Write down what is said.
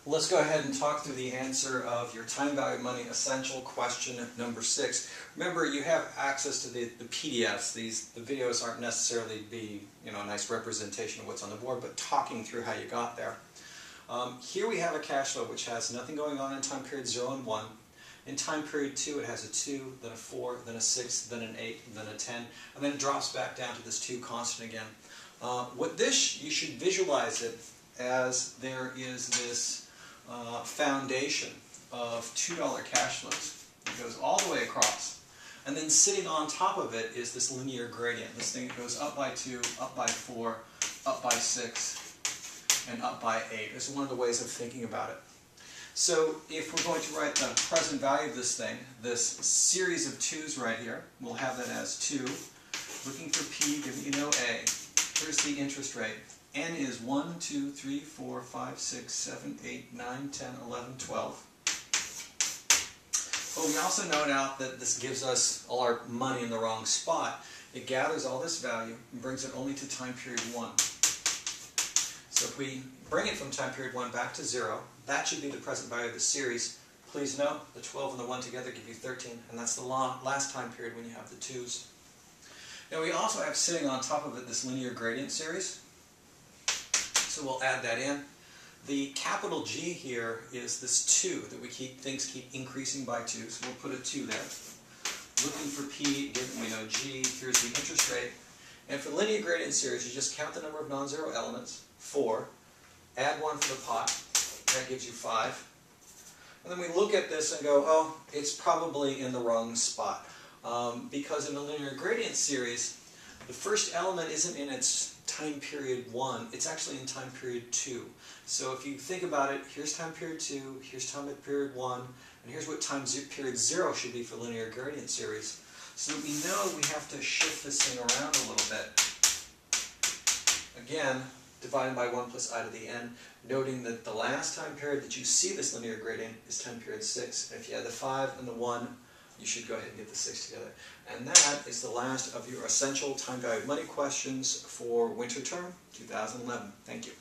Let's go ahead and talk through the answer of your time value of money essential question number 6. Remember, you have access to the PDFs. The videos aren't necessarily a nice representation of what's on the board, but talking through how you got there. Here we have a cash flow which has nothing going on in time period 0 and 1. In time period 2 it has a 2, then a 4, then a 6, then an 8, then a 10, and then it drops back down to this 2 constant again. You should visualize it as there is this foundation of $2 cash flows. It goes all the way across. And then sitting on top of it is this linear gradient. This thing goes up by 2, up by 4, up by 6, and up by 8. This is one of the ways of thinking about it. So if we're going to write the present value of this thing, this series of 2's right here, we'll have that as 2. Looking for P, giving you no A. Here's the interest rate. N is 1, 2, 3, 4, 5, 6, 7, 8, 9, 10, 11, 12. But we also note out that this gives us all our money in the wrong spot. It gathers all this value and brings it only to time period 1. So if we bring it from time period 1 back to 0, that should be the present value of the series. Please note, the 12 and the 1 together give you 13, and that's the last time period when you have the 2's. Now we also have sitting on top of it this linear gradient series. So we'll add that in. The capital G here is this 2 that things keep increasing by 2, so we'll put a 2 there. Looking for P, given we know G, here's the interest rate. And for the linear gradient series, you just count the number of non-zero elements, 4, add 1 for the pot, that gives you 5. And then we look at this and go, oh, it's probably in the wrong spot. Because in the linear gradient series, the first element isn't in its time period 1, it's actually in time period 2. So if you think about it, here's time period 2, here's time period 1, and here's what time period 0 should be for linear gradient series. So that we know we have to shift this thing around a little bit. Again, dividing by 1 plus I to the n, noting that the last time period that you see this linear gradient is time period 6. And if you add the 5 and the 1, you should go ahead and get the 6 together. And that is the last of your essential time value of money questions for winter term 2011. Thank you.